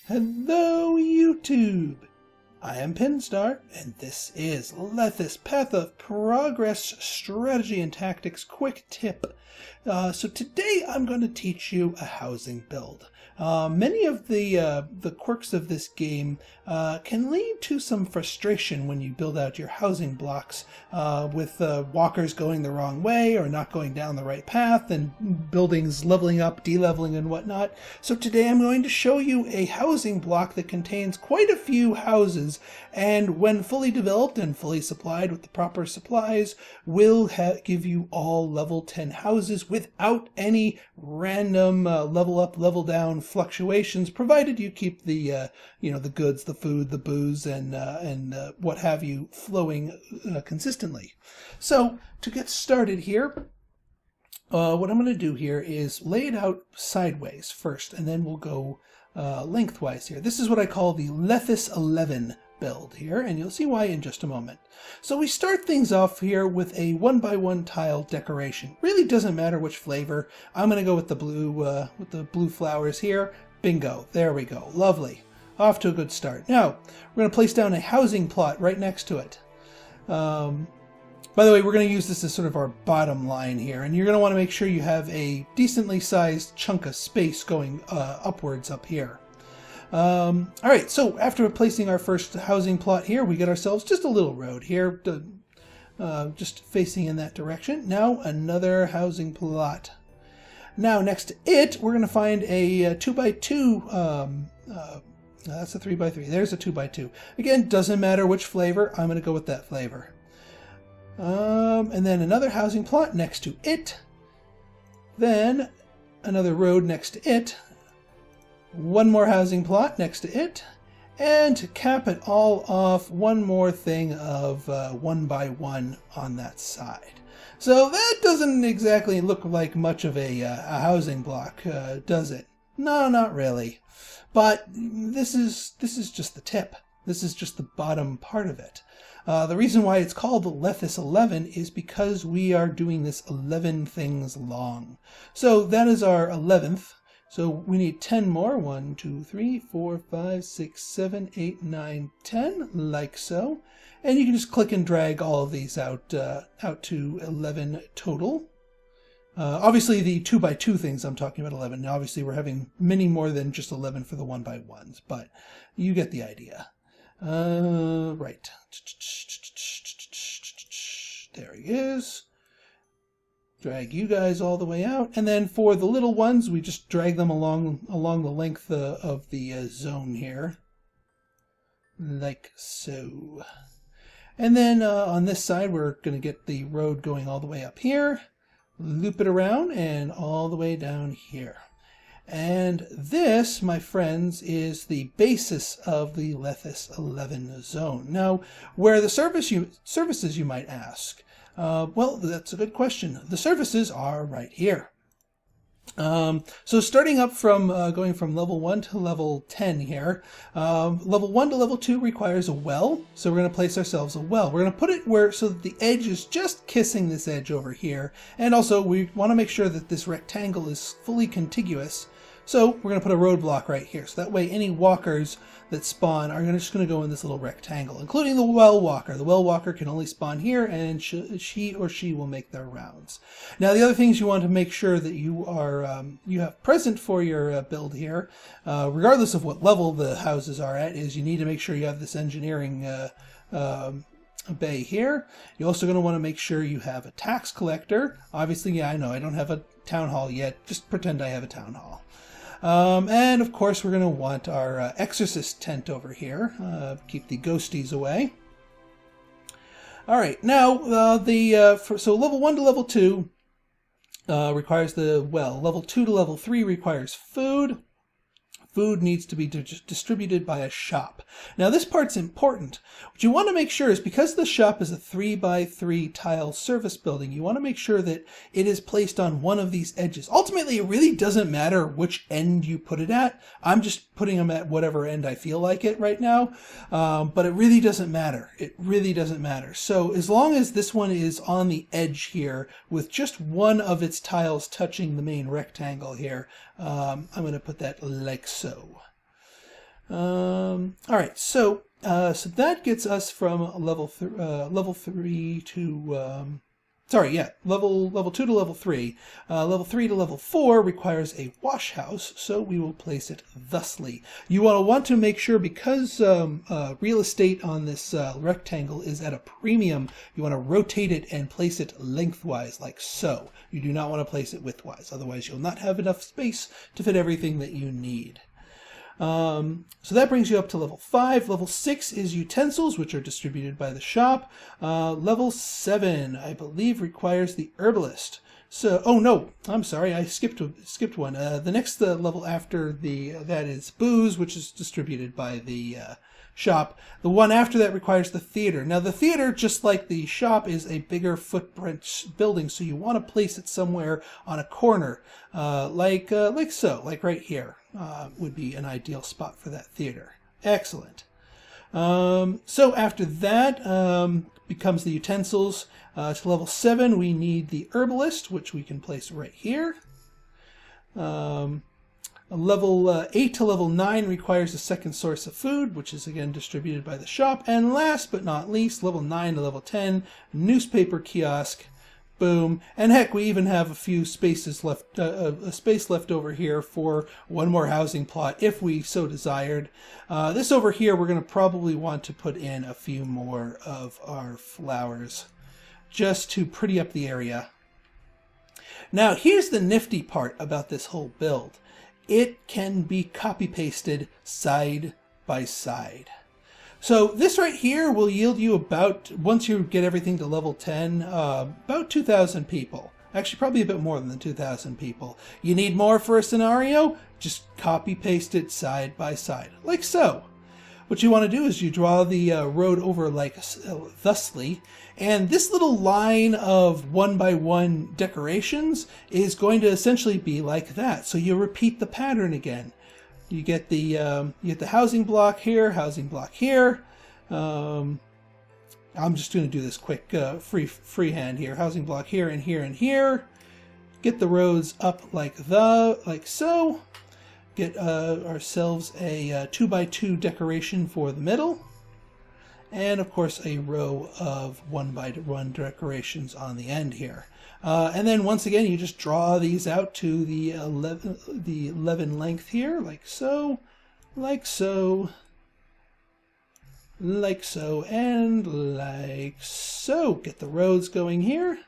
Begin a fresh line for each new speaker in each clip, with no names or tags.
Hello, YouTube! I am Pinstar, and this is Lethis Path of Progress Strategy and Tactics Quick Tip. So today I'm going to teach you a housing build. Many of the quirks of this game can lead to some frustration when you build out your housing blocks with walkers going the wrong way or not going down the right path and buildings leveling up, de-leveling and whatnot. So today I'm going to show you a housing block that contains quite a few houses, and when fully developed and fully supplied with the proper supplies will give you all level 10 houses without any random level up, level down fluctuations, provided you keep the the goods, the food, the booze, and what have you flowing consistently. So to get started here, what I'm going to do here is lay it out sideways first, and then we'll go lengthwise here. This is what I call the Lethis 11 build here, and you'll see why in just a moment. So we start things off here with a 1x1 tile decoration. Really doesn't matter which flavor. I'm going to go with the blue flowers here. Bingo, there we go, lovely. Off to a good start. Now we're going to place down a housing plot right next to it. By the way, we're going to use this as sort of our bottom line here, and you're going to want to make sure you have a decently sized chunk of space going upwards up here. Alright, so after placing our first housing plot here, we get ourselves just a little road here, just facing in that direction. Now another housing plot. Now next to it, we're going to find a 2x2, that's a 3x3, there's a 2x2. Again, doesn't matter which flavor, I'm going to go with that flavor. And then another housing plot next to it. Then another road next to it. One more housing plot next to it, and to cap it all off, one more thing of 1x1 on that side. So that doesn't exactly look like much of a housing block, does it? No, not really. But this is just the tip. This is just the bottom part of it. The reason why it's called the Lethis 11 is because we are doing this 11 things long. So that is our 11th. So we need 10 more. 1, 2, 3, 4, 5, 6, 7, 8, 9, 10, like so. And you can just click and drag all of these out to 11 total. Obviously the 2x2 things I'm talking about 11. Now obviously we're having many more than just 11 for the 1x1s, but you get the idea. Right. There he is. Drag you guys all the way out, and then for the little ones we just drag them along the length of the zone here, like so. And then on this side we're going to get the road going all the way up here, loop it around and all the way down here. And this, my friends, is the basis of the Lethis 11 zone. Now, where are the services, you might ask? Well, that's a good question. The services are right here. So starting up from going from level 1 to level 10 here, level 1 to level 2 requires a well, so we're going to place ourselves a well. We're going to put it where so that the edge is just kissing this edge over here, and also we want to make sure that this rectangle is fully contiguous. So we're going to put a roadblock right here, so that way any walkers that spawn are just going to go in this little rectangle, including the well walker. The well walker can only spawn here, and she or she will make their rounds. Now the other things you want to make sure that you are you have present for your build here, regardless of what level the houses are at, is you need to make sure you have this engineering bay here. You're also going to want to make sure you have a tax collector. Obviously, yeah, I know I don't have a town hall yet. Just pretend I have a town hall. And of course we're going to want our exorcist tent over here, keep the ghosties away. Alright, now so level 1 to level 2 requires the well. Level 2 to level 3 requires food. Food needs to be distributed by a shop. Now this part's important. What you want to make sure is, because the shop is a 3x3 tile service building, you want to make sure that it is placed on one of these edges. Ultimately, it really doesn't matter which end you put it at. I'm just putting them at whatever end I feel like it right now. But it really doesn't matter. It really doesn't matter. So as long as this one is on the edge here with just one of its tiles touching the main rectangle here, I'm going to put that like so. All right, so that gets us from level 3 to level 2 to level 3. Level 3 to level 4 requires a wash house, so we will place it thusly. You want to make sure, because real estate on this rectangle is at a premium, you want to rotate it and place it lengthwise, like so. You do not want to place it widthwise, otherwise you'll not have enough space to fit everything that you need. So that brings you up to level 5. Level 6 is utensils, which are distributed by the shop. Level 7, I believe, requires the herbalist. So, oh no, I'm sorry, I skipped one. The next level after that is booze, which is distributed by the shop. The one after that requires the theater. Now the theater, just like the shop, is a bigger footprint building, so you want to place it somewhere on a corner, like so, like right here. Would be an ideal spot for that theater. Excellent. So after that becomes the utensils. To level 7 we need the herbalist, which we can place right here. Level 8 to level 9 requires a second source of food, which is again distributed by the shop. And last but not least, level 9 to level 10, newspaper kiosk. Boom. And heck, we even have a few spaces left, a space left over here for one more housing plot if we so desired. This over here, we're going to probably want to put in a few more of our flowers just to pretty up the area. Now, here's the nifty part about this whole build. It can be copy-pasted side by side. So this right here will yield you about, once you get everything to level 10, about 2,000 people. Actually, probably a bit more than 2,000 people. You need more for a scenario? Just copy-paste it side by side, like so. What you want to do is you draw the road over like thusly, and this little line of 1x1 decorations is going to essentially be like that. So you repeat the pattern again. You get the housing block here, housing block here. I'm just going to do this quick freehand here. Housing block here and here and here. Get the rows up like so. Get ourselves a 2x2 decoration for the middle. And of course a row of 1x1 decorations on the end here. And then once again, you just draw these out to the 11 length here, like so, like so, like so, and like so. Get the rows going here.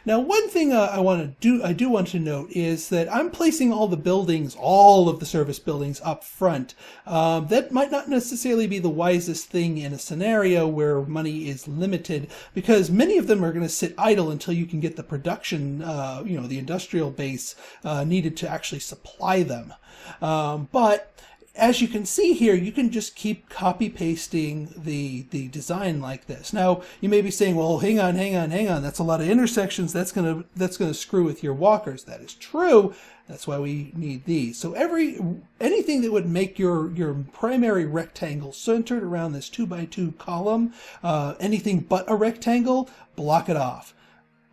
Now, one thing I do want to note is that I'm placing all the buildings, all of the service buildings up front. That might not necessarily be the wisest thing in a scenario where money is limited, because many of them are going to sit idle until you can get the production, the industrial base needed to actually supply them. But as you can see here, you can just keep copy-pasting the design like this. Now, you may be saying, well, hang on, that's a lot of intersections, that's gonna screw with your walkers. That is true. That's why we need these. So anything that would make your primary rectangle centered around this 2x2 column, anything but a rectangle, block it off.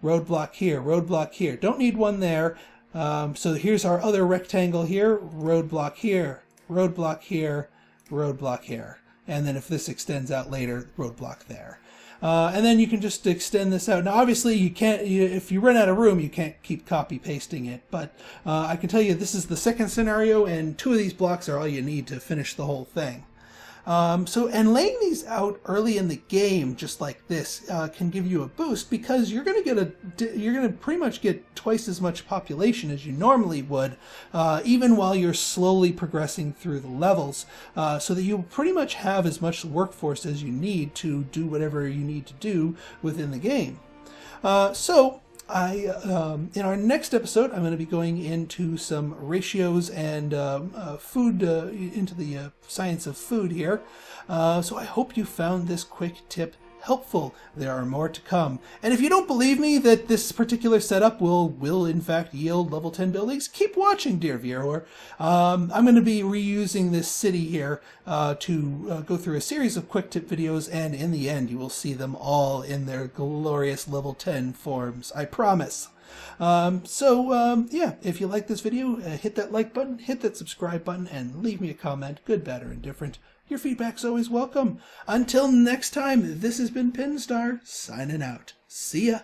Roadblock here, roadblock here. Don't need one there. So here's our other rectangle here, roadblock here. Roadblock here, roadblock here. And then if this extends out later, roadblock there. And then you can just extend this out. Now, obviously, if you run out of room, you can't keep copy-pasting it. But I can tell you this is the second scenario, and 2 of these blocks are all you need to finish the whole thing. And laying these out early in the game, just like this, can give you a boost, because you're going to pretty much get twice as much population as you normally would, even while you're slowly progressing through the levels, so that you pretty much have as much workforce as you need to do whatever you need to do within the game. In our next episode, I'm going to be going into some ratios and food, into the science of food here. So I hope you found this quick tip helpful. There are more to come. And if you don't believe me that this particular setup will in fact yield level 10 buildings, keep watching, dear viewer. I'm going to be reusing this city here to go through a series of quick tip videos, and in the end you will see them all in their glorious level 10 forms. I promise. Yeah, if you like this video, hit that like button, hit that subscribe button, and leave me a comment, good, bad, or indifferent. Your feedback's always welcome. Until next time, this has been Pinstar, signing out. See ya.